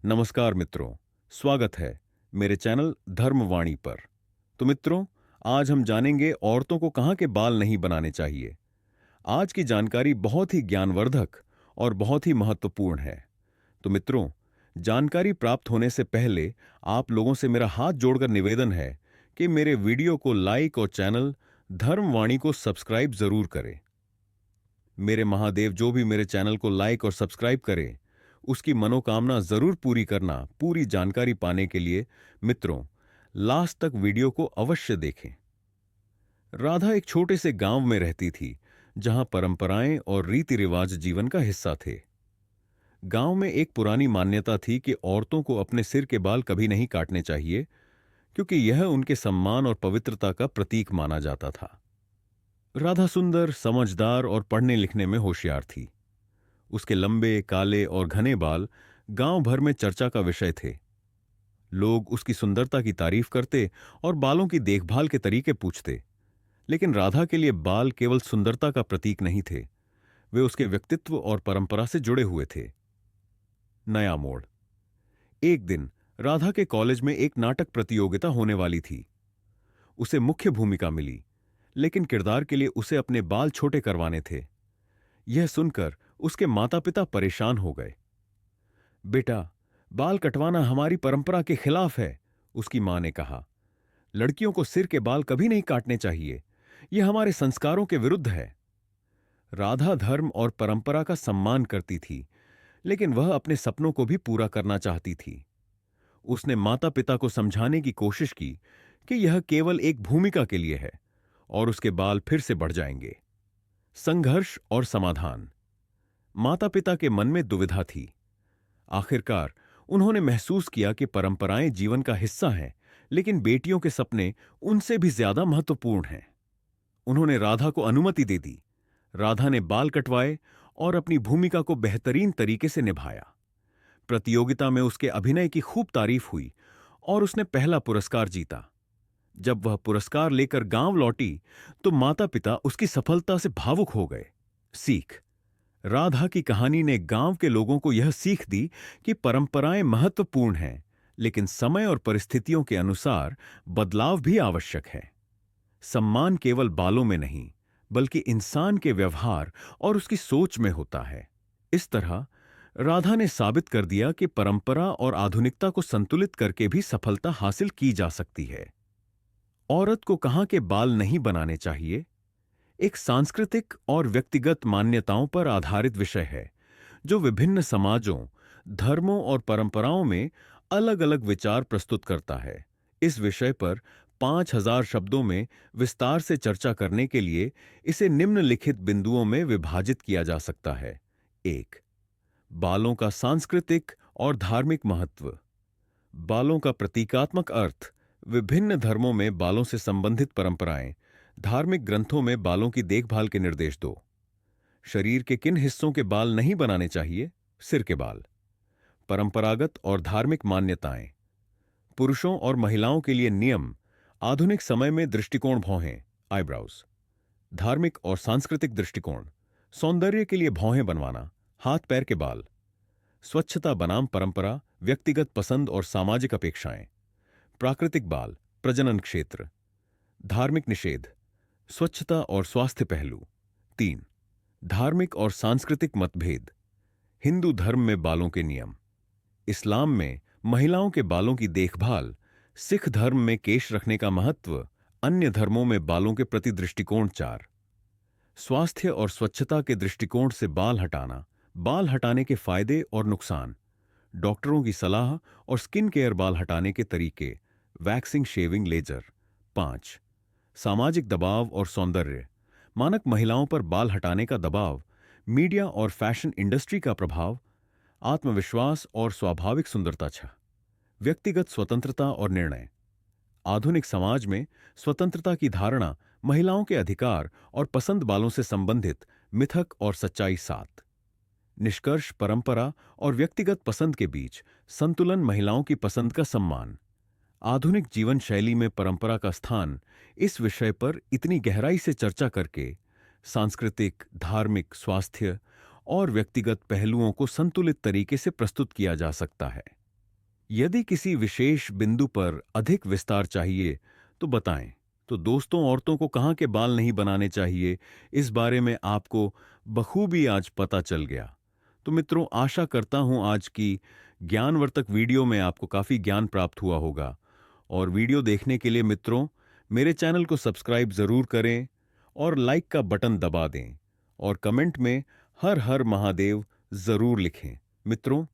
नमस्कार मित्रों, स्वागत है मेरे चैनल धर्मवाणी पर। तो मित्रों, आज हम जानेंगे औरतों को कहाँ के बाल नहीं बनाने चाहिए। आज की जानकारी बहुत ही ज्ञानवर्धक और बहुत ही महत्वपूर्ण है। तो मित्रों, जानकारी प्राप्त होने से पहले आप लोगों से मेरा हाथ जोड़कर निवेदन है कि मेरे वीडियो को लाइक और चैनल धर्मवाणी को सब्सक्राइब जरूर करें। मेरे महादेव जो भी मेरे चैनल को लाइक और सब्सक्राइब करे, उसकी मनोकामना जरूर पूरी करना। पूरी जानकारी पाने के लिए मित्रों, लास्ट तक वीडियो को अवश्य देखें। राधा एक छोटे से गांव में रहती थी, जहां परंपराएं और रीति रिवाज जीवन का हिस्सा थे। गांव में एक पुरानी मान्यता थी कि औरतों को अपने सिर के बाल कभी नहीं काटने चाहिए, क्योंकि यह उनके सम्मान और पवित्रता का प्रतीक माना जाता था। राधा सुंदर, समझदार और पढ़ने लिखने में होशियार थी। उसके लंबे, काले और घने बाल गांव भर में चर्चा का विषय थे। लोग उसकी सुंदरता की तारीफ करते और बालों की देखभाल के तरीके पूछते। लेकिन राधा के लिए बाल केवल सुंदरता का प्रतीक नहीं थे, वे उसके व्यक्तित्व और परंपरा से जुड़े हुए थे। नया मोड़। एक दिन राधा के कॉलेज में एक नाटक प्रतियोगिता होने वाली थी। उसे मुख्य भूमिका मिली, लेकिन किरदार के लिए उसे अपने बाल छोटे करवाने थे। यह सुनकर उसके माता पिता परेशान हो गए। बेटा, बाल कटवाना हमारी परंपरा के खिलाफ है, उसकी मां ने कहा। लड़कियों को सिर के बाल कभी नहीं काटने चाहिए, यह हमारे संस्कारों के विरुद्ध है। राधा धर्म और परंपरा का सम्मान करती थी, लेकिन वह अपने सपनों को भी पूरा करना चाहती थी। उसने माता पिता को समझाने की कोशिश की कि यह केवल एक भूमिका के लिए है और उसके बाल फिर से बढ़ जाएंगे। संघर्ष और समाधान। माता पिता के मन में दुविधा थी। आखिरकार उन्होंने महसूस किया कि परंपराएं जीवन का हिस्सा हैं, लेकिन बेटियों के सपने उनसे भी ज्यादा महत्वपूर्ण हैं। उन्होंने राधा को अनुमति दे दी। राधा ने बाल कटवाए और अपनी भूमिका को बेहतरीन तरीके से निभाया। प्रतियोगिता में उसके अभिनय की खूब तारीफ हुई और उसने पहला पुरस्कार जीता। जब वह पुरस्कार लेकर गांव लौटी तो माता पिता उसकी सफलता से भावुक हो गए। सीख। राधा की कहानी ने गांव के लोगों को यह सीख दी कि परंपराएं महत्वपूर्ण हैं, लेकिन समय और परिस्थितियों के अनुसार बदलाव भी आवश्यक है। सम्मान केवल बालों में नहीं, बल्कि इंसान के व्यवहार और उसकी सोच में होता है। इस तरह राधा ने साबित कर दिया कि परंपरा और आधुनिकता को संतुलित करके भी सफलता हासिल की जा सकती है। औरत को कहां के बाल नहीं बनाने चाहिए एक सांस्कृतिक और व्यक्तिगत मान्यताओं पर आधारित विषय है, जो विभिन्न समाजों, धर्मों और परंपराओं में अलग अलग विचार प्रस्तुत करता है। इस विषय पर 5000 शब्दों में विस्तार से चर्चा करने के लिए इसे निम्नलिखित बिंदुओं में विभाजित किया जा सकता है। 1. बालों का सांस्कृतिक और धार्मिक महत्व। बालों का प्रतीकात्मक अर्थ। विभिन्न धर्मों में बालों से संबंधित परंपराएं। धार्मिक ग्रंथों में बालों की देखभाल के निर्देश दो। शरीर के किन हिस्सों के बाल नहीं बनाने चाहिए? सिर के बाल। परंपरागत और धार्मिक मान्यताएं। पुरुषों और महिलाओं के लिए नियम। आधुनिक समय में दृष्टिकोण भौहें, आईब्राउज। धार्मिक और सांस्कृतिक दृष्टिकोण। सौंदर्य के लिए भौहें बनवाना, हाथ पैर के बाल। स्वच्छता बनाम परंपरा, व्यक्तिगत पसंद और सामाजिक अपेक्षाएं। प्राकृतिक बाल, प्रजनन क्षेत्र। धार्मिक निषेध, स्वच्छता और स्वास्थ्य पहलू। 3. धार्मिक और सांस्कृतिक मतभेद। हिंदू धर्म में बालों के नियम। इस्लाम में महिलाओं के बालों की देखभाल। सिख धर्म में केश रखने का महत्व। अन्य धर्मों में बालों के प्रति दृष्टिकोण। 4. स्वास्थ्य और स्वच्छता के दृष्टिकोण से बाल हटाना। बाल हटाने के फायदे और नुकसान। डॉक्टरों की सलाह और स्किन केयर बाल हटाने के तरीके। Waxing, shaving, laser. 5. सामाजिक दबाव और सौंदर्य। मानक महिलाओं पर बाल हटाने का दबाव। मीडिया और फैशन इंडस्ट्री का प्रभाव। आत्मविश्वास और स्वाभाविक सुंदरता। 6. व्यक्तिगत स्वतंत्रता और निर्णय। आधुनिक समाज में स्वतंत्रता की धारणा, महिलाओं के अधिकार और पसंद बालों से संबंधित मिथक और सच्चाई। 7. निष्कर्ष, परंपरा और व्यक्तिगत पसंद के बीच संतुलन, महिलाओं की पसंद का सम्मान। आधुनिक जीवन शैली में परंपरा का स्थान। इस विषय पर इतनी गहराई से चर्चा करके सांस्कृतिक, धार्मिक, स्वास्थ्य और व्यक्तिगत पहलुओं को संतुलित तरीके से प्रस्तुत किया जा सकता है। यदि किसी विशेष बिंदु पर अधिक विस्तार चाहिए तो बताएं। तो दोस्तों, औरतों को कहाँ के बाल नहीं बनाने चाहिए, इस बारे में आपको बखूबी आज पता चल गया। तो मित्रों, आशा करता हूं आज की ज्ञानवर्धक वीडियो में आपको काफी ज्ञान प्राप्त हुआ होगा। और वीडियो देखने के लिए मित्रों, मेरे चैनल को सब्सक्राइब जरूर करें और लाइक का बटन दबा दें और कमेंट में हर हर महादेव जरूर लिखें। मित्रों,